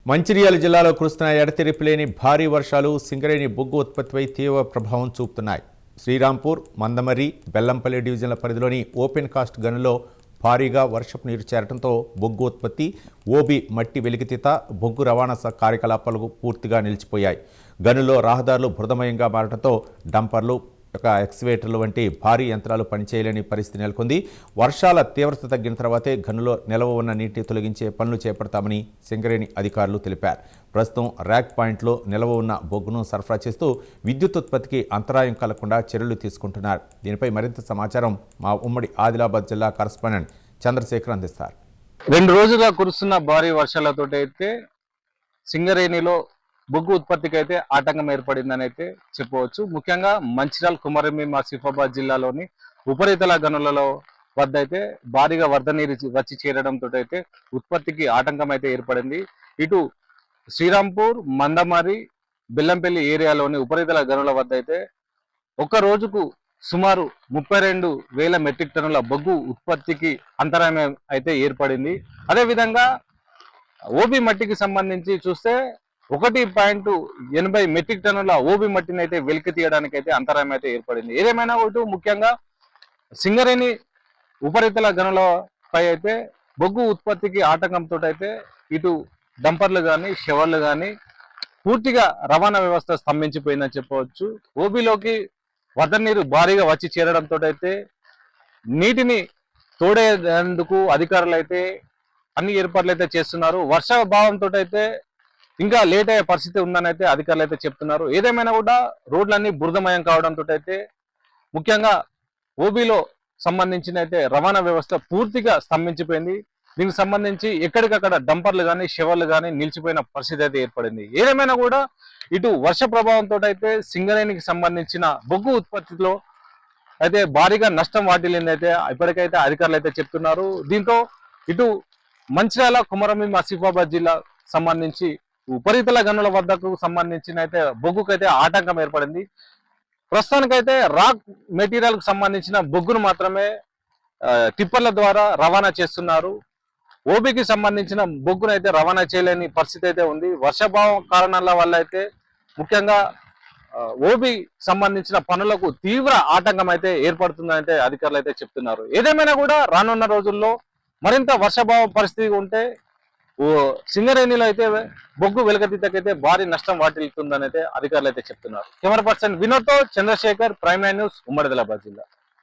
మంచిర్యాల జిల్లాలో కురుస్తున్న ఎడతెరిపిలేని భారీ వర్షాలు సింగరేణి బొగ్గు ఉత్పత్తిపై తీవ్ర ప్రభావం చూపుతున్నాయి. శ్రీరాంపూర్, మందమర్రి, బెల్లంపల్లి డివిజన్ల పరిధిలోని ఓపెన్ కాస్ట్ గనుల్లో భారీగా వర్షపు నీరు చేరడంతో బొగ్గు ఉత్పత్తి, ఓబీ మట్టి వెలికితీత, బొగ్గు రవాణా కార్యకలాపాలు పూర్తిగా నిలిచిపోయాయి. గనుల్లో రహదారులు బురదమయంగా మారడంతో డంపర్లు, ఎక్స్వేటర్లు వంటి భారీ యంత్రాలు పనిచేయలేని పరిస్థితి నెలకొంది. వర్షాల తీవ్రత తగ్గిన తర్వాతే గనులో నిల్వ ఉన్న నీటిని తొలగించే పనులు చేపడతామని సింగరేణి అధికారులు తెలిపారు. ప్రస్తుతం ర్యాక్ పాయింట్లో నిల్వ ఉన్న బొగ్గును సరఫరా చేస్తూ విద్యుత్ ఉత్పత్తికి అంతరాయం కలగకుండా చర్యలు తీసుకుంటున్నారు. దీనిపై మరింత సమాచారం మా ఉమ్మడి ఆదిలాబాద్ జిల్లా కరస్పాండెంట్ చంద్రశేఖర్ అందిస్తారు. 2 రోజులుగా కురుస్తున్న భారీ వర్షాలతో అయితే సింగరేణిలో బొగ్గు ఉత్పత్తికి అయితే ఆటంకం ఏర్పడిందని అయితే చెప్పవచ్చు. ముఖ్యంగా మంచిర్యాల, కుమరంభీం, ఆసిఫాబాద్ జిల్లాలోని ఉపరితల గనులలో వద్ద అయితే భారీగా వరద నీరు వచ్చి చేరడంతో అయితే ఉత్పత్తికి ఆటంకం అయితే ఏర్పడింది. ఇటు శ్రీరాంపూర్, మందమరి, బెల్లంపల్లి ఏరియాలోని ఉపరితల గనుల వద్ద అయితే ఒక రోజుకు సుమారు 32,000 మెట్రిక్ టన్నుల బొగ్గు ఉత్పత్తికి అంతరాయం అయితే ఏర్పడింది. అదేవిధంగా ఓబీ మట్టికి సంబంధించి చూస్తే 1.80 మెట్రిక్ టన్నుల ఓబీ మట్టిని అయితే వెలికి తీయడానికి అయితే అంతరాయం అయితే ఏర్పడింది. ఏదేమైనా ఇటు ముఖ్యంగా సింగరేణి ఉపరితల గనులపై అయితే బొగ్గు ఉత్పత్తికి ఆటంకంతో అయితే ఇటు డంపర్లు కానీ, షెవర్లు కానీ పూర్తిగా రవాణా వ్యవస్థ స్తంభించిపోయిందని చెప్పవచ్చు. ఓబీలోకి వరద నీరు భారీగా వచ్చి చేరడంతో అయితే నీటిని తోడేందుకు అధికారులు అయితే అన్ని ఏర్పాట్లు అయితే చేస్తున్నారు. వర్షాభావంతో అయితే ఇంకా లేట్ అయ్యే పరిస్థితి ఉందని అయితే అధికారులు అయితే చెప్తున్నారు. ఏదేమైనా కూడా రోడ్లన్నీ బురదమయం కావడంతో అయితే ముఖ్యంగా ఓబీలో సంబంధించిన అయితే రవాణా వ్యవస్థ పూర్తిగా స్తంభించిపోయింది. దీనికి సంబంధించి ఎక్కడికక్కడ డంపర్లు కానీ, షెవర్లు కానీ నిలిచిపోయిన పరిస్థితి అయితే ఏర్పడింది. ఏదేమైనా కూడా ఇటు వర్ష ప్రభావంతో అయితే సింగరేణికి సంబంధించిన బొగ్గు ఉత్పత్తిలో అయితే భారీగా నష్టం వాటిల్లింది అయితే ఇప్పటికైతే అధికారులు అయితే చెప్తున్నారు. దీంతో ఇటు మంచిర్యాల, కుమరంభీం, ఆసిఫాబాద్ జిల్లా సంబంధించి ఉపరితల గనుల వద్దకు సంబంధించిన అయితే బొగ్గుకైతే ఆటంకం ఏర్పడింది. ప్రస్తుతానికైతే రాక్ మెటీరియల్ కు సంబంధించిన బొగ్గును మాత్రమే టిప్పర్ల ద్వారా రవాణా చేస్తున్నారు. ఓబీకి సంబంధించిన బొగ్గును అయితే రవాణా చేయలేని పరిస్థితి అయితే ఉంది. వర్షాభావం కారణాల వల్ల అయితే ముఖ్యంగా ఓబీ సంబంధించిన పనులకు తీవ్ర ఆటంకం అయితే ఏర్పడుతుందని అయితే అధికారులు అయితే చెప్తున్నారు. ఏదేమైనా కూడా రానున్న రోజుల్లో మరింత వర్షాభావ పరిస్థితి ఉంటే సింగరేణిలో అయితే బొగ్గు వెలుగతీతకైతే భారీ నష్టం వాటిల్లుతుందని అయితే అధికారులు అయితే చెప్తున్నారు. కెమెరా పర్సన్ వినోద్తో చంద్రశేఖర్, ప్రైమ్9 న్యూస్, ఉమ్మడి ఆదిలాబాద్ జిల్లా.